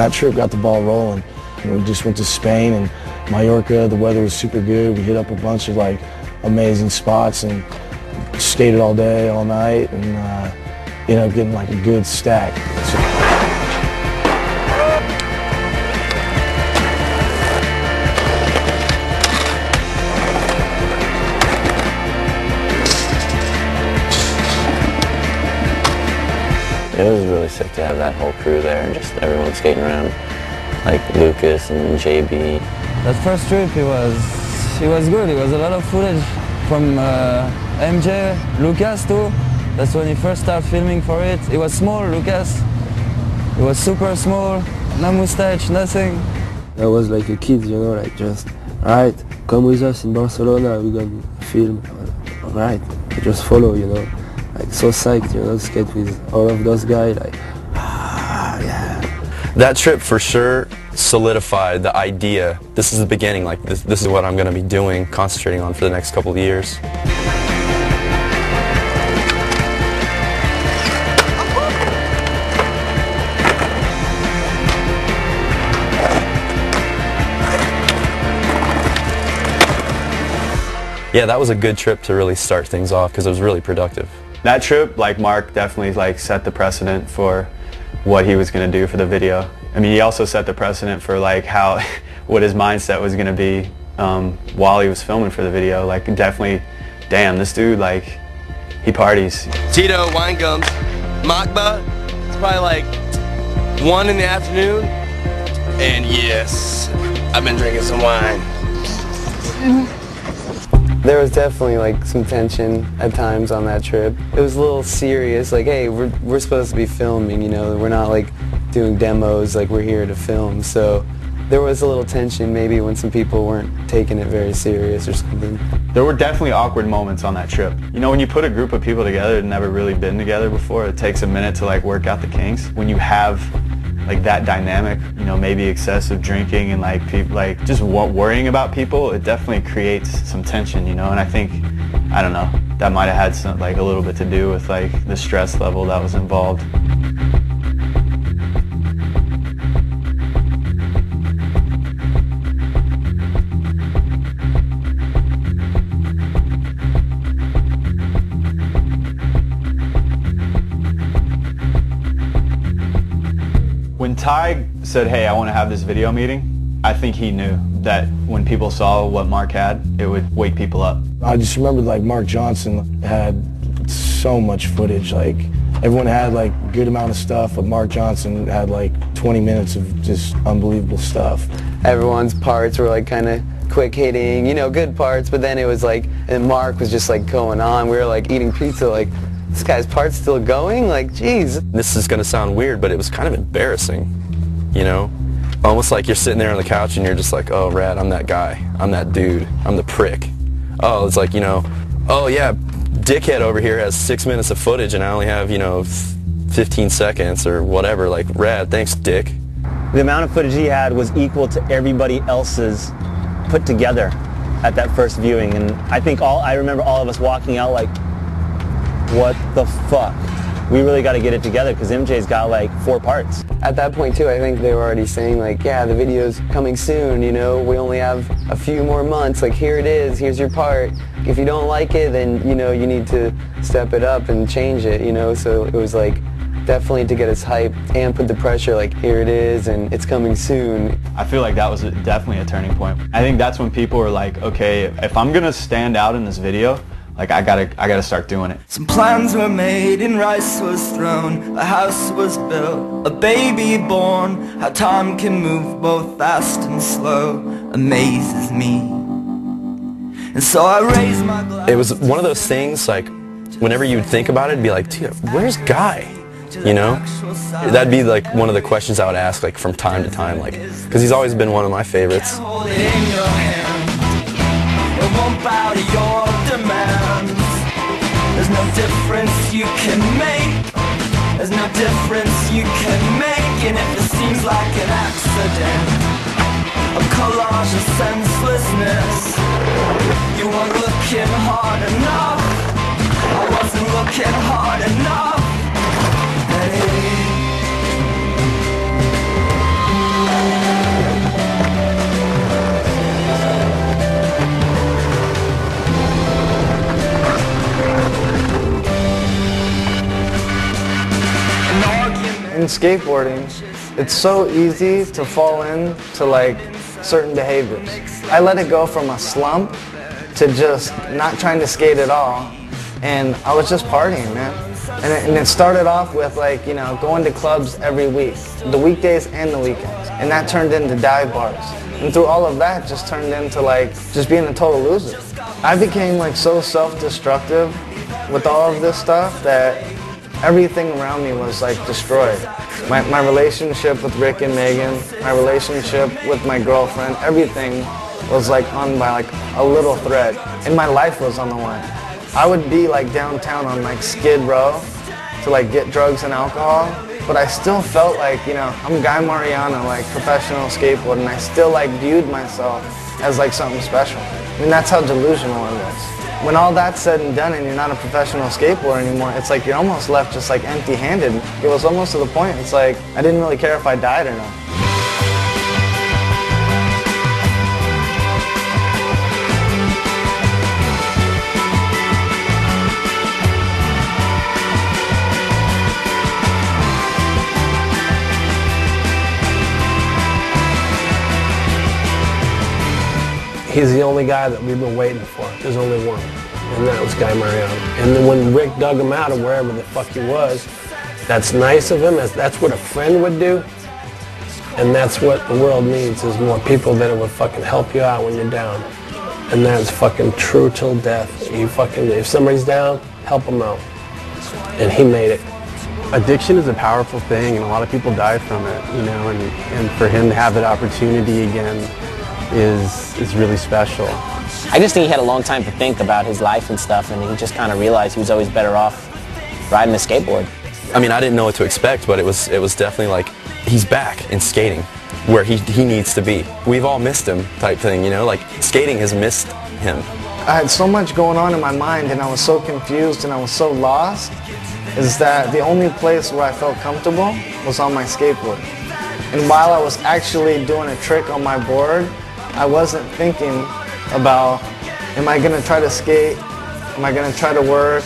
that trip got the ball rolling. We just went to Spain and Mallorca. The weather was super good. We hit up a bunch of like amazing spots and skated all day, all night, and ended up getting like a good stack. It was really sick to have that whole crew there and just everyone skating around, like Lucas and JB. That first trip, it was good. It was a lot of footage from MJ, Lucas too. That's when he first started filming for it. It was small, Lucas. It was super small, no mustache, nothing. I was like a kid, you know, like just, alright, come with us in Barcelona, we're gonna film. Alright, just follow, you know. Like so psyched, you know, skate with all of those guys, like, yeah. That trip for sure solidified the idea. This is the beginning, like this is what I'm going to be doing, concentrating on for the next couple of years. Yeah, that was a good trip to really start things off because it was really productive. That trip, like Mark, definitely like set the precedent for what he was going to do for the video. I mean, he also set the precedent for like what his mindset was going to be while he was filming for the video. Like definitely, damn, this dude, like, he parties. Tito, wine gums, Makba, it's probably like 1 in the afternoon, and yes, I've been drinking some wine. There was definitely like some tension at times on that trip. It was a little serious, like, hey, we're supposed to be filming, you know, we're not like doing demos, like we're here to film. So there was a little tension maybe when some people weren't taking it very serious or something. There were definitely awkward moments on that trip. You know, when you put a group of people together that never really been together before, it takes a minute to like work out the kinks. When you have like that dynamic, you know, maybe excessive drinking and like people like just worrying about people, it definitely creates some tension, you know. And I think, I don't know, that might have had some like a little bit to do with like the stress level that was involved. When Ty said, hey, I want to have this video meeting, I think he knew that when people saw what Mark had, it would wake people up. I just remember like Mark Johnson had so much footage. Like everyone had like a good amount of stuff, but Mark Johnson had like 20 minutes of just unbelievable stuff. Everyone's parts were like kind of quick hitting, you know, good parts, but then it was like, and Mark was just like going on. We were like eating pizza, like, this guy's part's still going? Like, geez. This is going to sound weird, but it was kind of embarrassing, you know? Almost like you're sitting there on the couch and you're just like, oh, Rad, I'm that guy. I'm that dude. I'm the prick. Oh, it's like, you know, oh, yeah, dickhead over here has 6 minutes of footage and I only have, you know, 15 seconds or whatever. Like, Rad, thanks, dick. The amount of footage he had was equal to everybody else's put together at that first viewing. And I think I remember all of us walking out like, what the fuck? We really got to get it together because MJ's got like 4 parts. At that point too, I think they were already saying like, yeah, the video's coming soon, you know, we only have a few more months, like here it is, here's your part. If you don't like it, then, you know, you need to step it up and change it, you know, so it was like definitely to get us hyped and put the pressure like, here it is and it's coming soon. I feel like that was definitely a turning point. I think that's when people were like, okay, if I'm going to stand out in this video, like I gotta start doing it. Some plans were made and rice was thrown, a house was built, a baby born. How time can move both fast and slow amazes me. And so I raised my glass. It was one of those things like whenever you'd think about it, it'd be like, dude, where's Guy? You know? That'd be like one of the questions I would ask like from time to time, like, because he's always been one of my favorites. Hold it in your hand. It won't bow to your demands. There's no difference you can make. There's no difference you can make. And if it seems like an accident, a collage of senselessness, you weren't looking hard enough. I wasn't looking hard enough. Hey. skateboarding, it's so easy to fall into like certain behaviors. I let it go from a slump to just not trying to skate at all, and I was just partying, man. And it started off with like, you know, going to clubs every week, the weekdays and the weekends, and that turned into dive bars. And through all of that, just turned into like just being a total loser. I became like so self-destructive with all of this stuff that everything around me was like destroyed. My relationship with Rick and Megan, my relationship with my girlfriend, everything was like on by like a little thread, and my life was on the line. I would be like downtown on like Skid Row to like get drugs and alcohol, but I still felt like, you know, I'm Guy Mariano, like professional skateboarder, and I still like viewed myself as like something special. I mean, that's how delusional I was. When all that's said and done and you're not a professional skateboarder anymore, it's like you're almost left just like empty-handed. It was almost to the point, it's like I didn't really care if I died or not. He's the only guy that we've been waiting for. There's only one, and that was Guy Mariano. And then when Rick dug him out of wherever the fuck he was, that's nice of him. That's what a friend would do, and that's what the world needs, is more people that would fucking help you out when you're down. And that's fucking true till death. If somebody's down, help them out. And he made it. Addiction is a powerful thing, and a lot of people die from it, you know, and for him to have that opportunity again is really special. I just think he had a long time to think about his life and stuff, and he just kind of realized he was always better off riding a skateboard. I mean, I didn't know what to expect, but it was definitely like, he's back in skating where he needs to be. We've all missed him type thing, you know, like skating has missed him. I had so much going on in my mind, and I was so confused and I was so lost, is that the only place where I felt comfortable was on my skateboard. And while I was actually doing a trick on my board, I wasn't thinking about, am I going to try to skate? Am I going to try to work?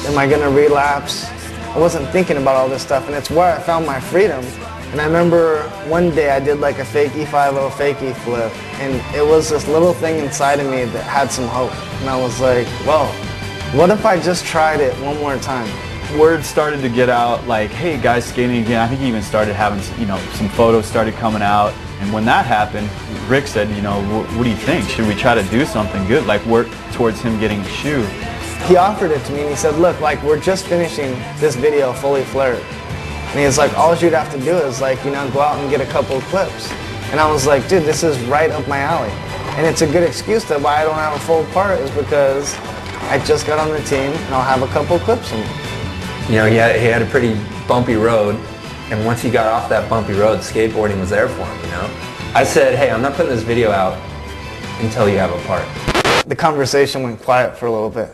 Am I going to relapse? I wasn't thinking about all this stuff, and it's where I found my freedom. And I remember one day I did like a fake E50 fakie flip, and it was this little thing inside of me that had some hope. And I was like, whoa, what if I just tried it one more time? Word started to get out like, hey, guys skating again. I think he even started having, you know, some photos started coming out. And when that happened, Rick said, you know, what do you think? Should we try to do something good, like work towards him getting a shoe? He offered it to me, and he said, look, like, we're just finishing this video, Fully Flirt. And he's like, all you'd have to do is like, you know, go out and get a couple of clips. And I was like, dude, this is right up my alley. And it's a good excuse that why I don't have a full part is because I just got on the team and I'll have a couple of clips in me. You know, he had a pretty bumpy road, and once he got off that bumpy road, skateboarding was there for him, you know? I said, hey, I'm not putting this video out until you have a part. The conversation went quiet for a little bit.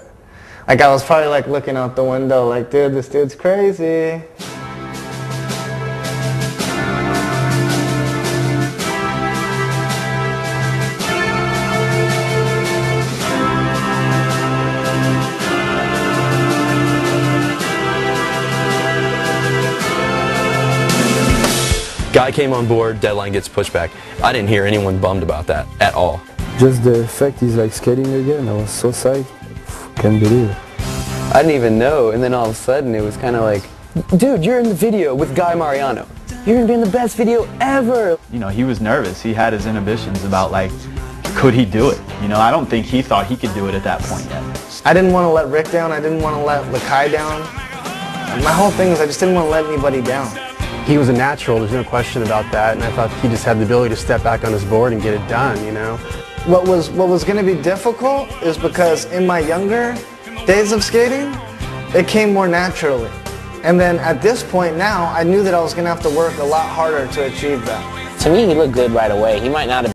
Like, I was probably like looking out the window like, dude, this dude's crazy. Guy came on board, deadline gets pushed back. I didn't hear anyone bummed about that at all. Just the fact he's like skating again, I was so psyched. Can't believe it. I didn't even know, and then all of a sudden it was kind of like, dude, you're in the video with Guy Mariano. You're gonna be in the best video ever. You know, he was nervous. He had his inhibitions about like, could he do it? You know, I don't think he thought he could do it at that point yet. I didn't want to let Rick down. I didn't want to let lakay down. My whole thing is I just didn't want to let anybody down. He was a natural, there's no question about that, and I thought he just had the ability to step back on his board and get it done, you know? What was going to be difficult is because in my younger days of skating, it came more naturally. And then at this point now, I knew that I was going to have to work a lot harder to achieve that. To me, he looked good right away. He might not have